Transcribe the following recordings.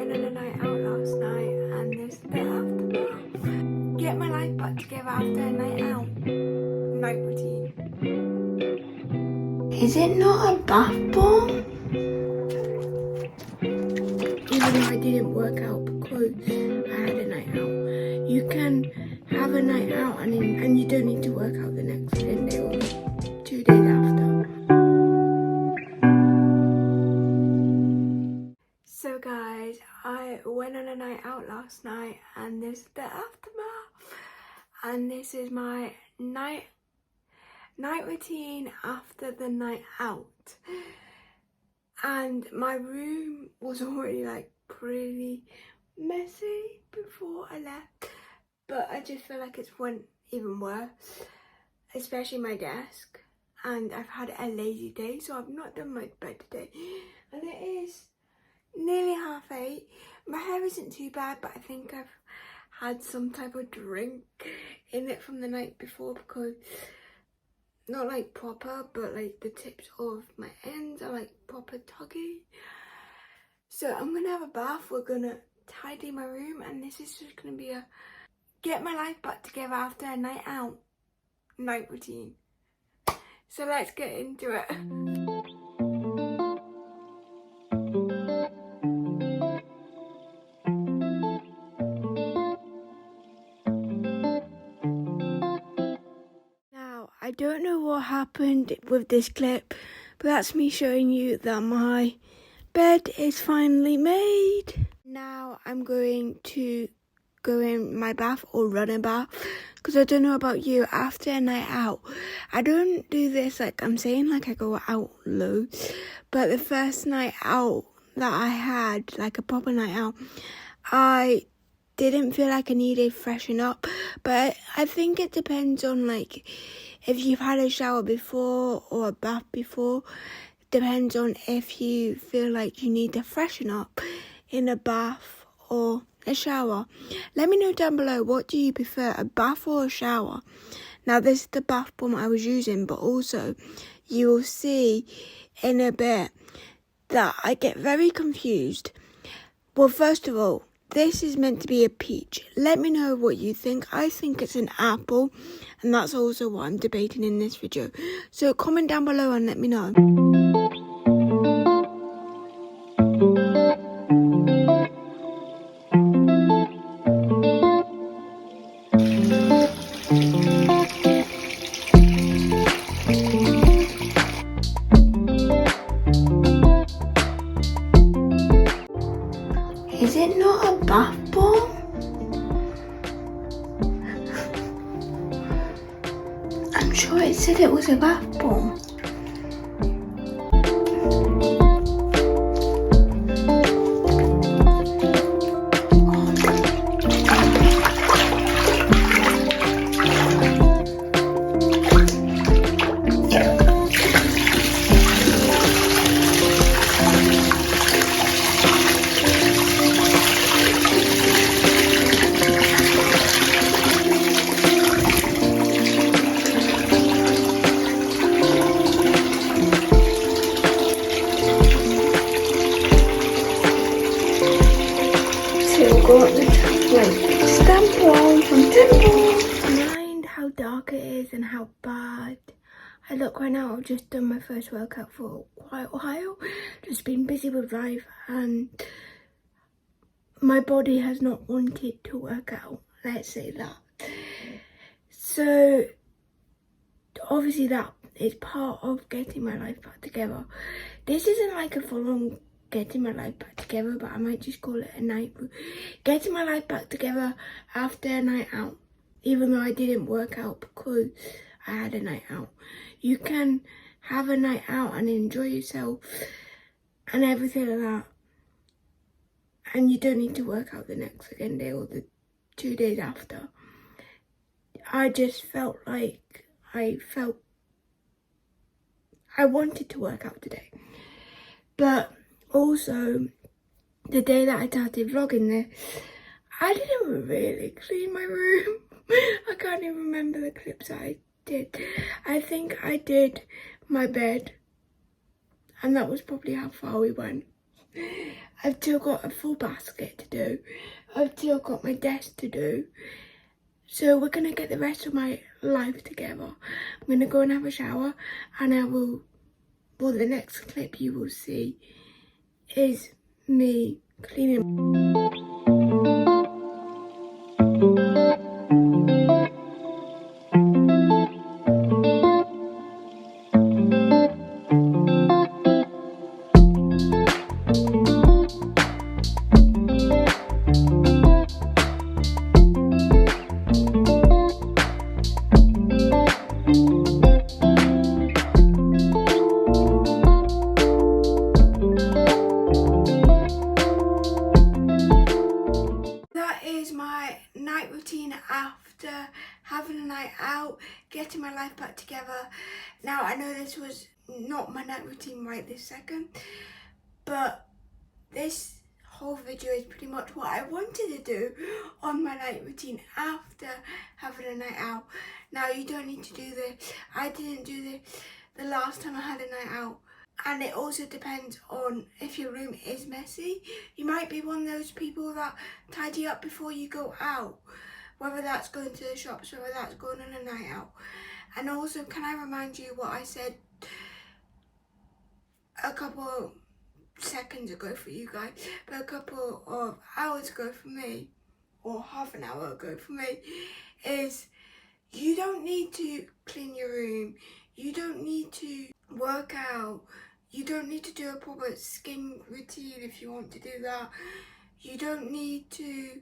went on a night out last night and this is the aftermath. Get my life back together after a night out. Night routine. Is it not a bath bomb? Even though I didn't work out because I had a night out. You can have a night out and you don't need to work out the next day or 2 days after. So guys, I went on a night out last night and this is the aftermath. And this is my night routine after the night out. And my room was already like pretty messy before I left, but I just feel like it's went even worse, especially my desk. And I've had a lazy day, so I've not done my bed today, and it is nearly 8:30. My hair isn't too bad, but I think I've had some type of drink in it from the night before, because not like proper, but like the tips of my ends are like proper tuggy. So I'm gonna have a bath, we're gonna tidy my room, and this is just gonna be a get my life back together after a night out night routine. So let's get into it. I don't know what happened with this clip, but that's me showing you that my bed is finally made. Now I'm going to go in my bath or run a bath, because I don't know about you, after a night out, I don't do this like I'm saying like I go out loads, but the first night out that I had, like a proper night out, I didn't feel like I needed freshen up, but I think it depends on like if you've had a shower before or a bath before. Depends on if you feel like you need to freshen up in a bath or a shower. Let me know down below, what do you prefer, a bath or a shower? Now this is the bath bomb I was using, but also you will see in a bit that I get very confused. Well, first of all, this is meant to be a peach. Let me know what you think. I think it's an apple, and that's also what I'm debating in this video. So comment down below and let me know. Is it not a bath bomb? I'm sure it said it was a bath bomb. Got the stamp on from Temple. Mind how dark it is and how bad I look right now. I've just done my first workout for quite a while. Just been busy with life, and my body has not wanted to work out, let's say that. So obviously that is part of getting my life back together. This isn't like a full-on getting my life back together, but I might just call it a night. Getting my life back together after a night out, even though I didn't work out because I had a night out. You can have a night out and enjoy yourself and everything like that, and you don't need to work out the next day or the 2 days after. I just felt like I wanted to work out today, but also the day that I started vlogging this, I didn't really clean my room. I can't even remember the clips that I did. I think I did my bed, and that was probably how far we went. I've still got a full basket to do. I've still got my desk to do. So we're going to get the rest of my life together. I'm going to go and have a shower, and the next clip you will see is me cleaning. My night routine after having a night out, getting my life back together. Now I know this was not my night routine right this second, but this whole video is pretty much what I wanted to do on my night routine after having a night out. Now you don't need to do this. I didn't do this the last time I had a night out. And it also depends on if your room is messy. You might be one of those people that tidy up before you go out, whether that's going to the shops, whether that's going on a night out. And also, can I remind you what I said a couple seconds ago for you guys, but a couple of hours ago for me, or half an hour ago for me, is you don't need to clean your room, you don't need to work out, you don't need to do a proper skin routine if you want to do that, you don't need to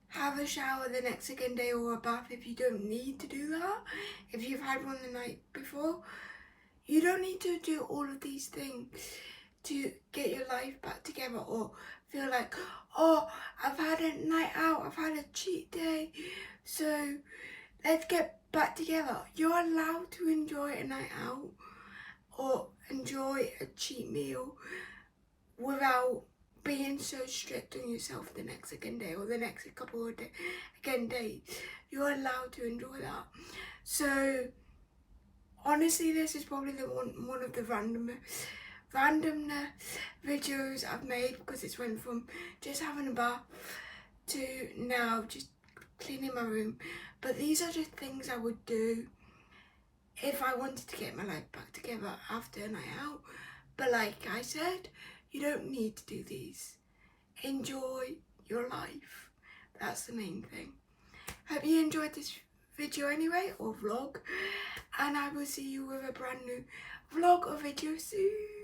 have a shower the next second day or a bath if you don't need to do that, if you've had one the night before. You don't need to do all of these things to get your life back together or feel like, oh, I've had a night out, I've had a cheat day, so let's get back together. You're allowed to enjoy a night out or enjoy a cheat meal without being so strict on yourself the next second day or the next couple of days. You're allowed to enjoy that. So honestly, this is probably one of the randomness videos I've made, because it's went from just having a bath to now just cleaning my room. But these are just things I would do if I wanted to get my life back together after a night out. But like I said, you don't need to do these. Enjoy your life. That's the main thing. Hope you enjoyed this video anyway, or vlog, and I will see you with a brand new vlog or video soon.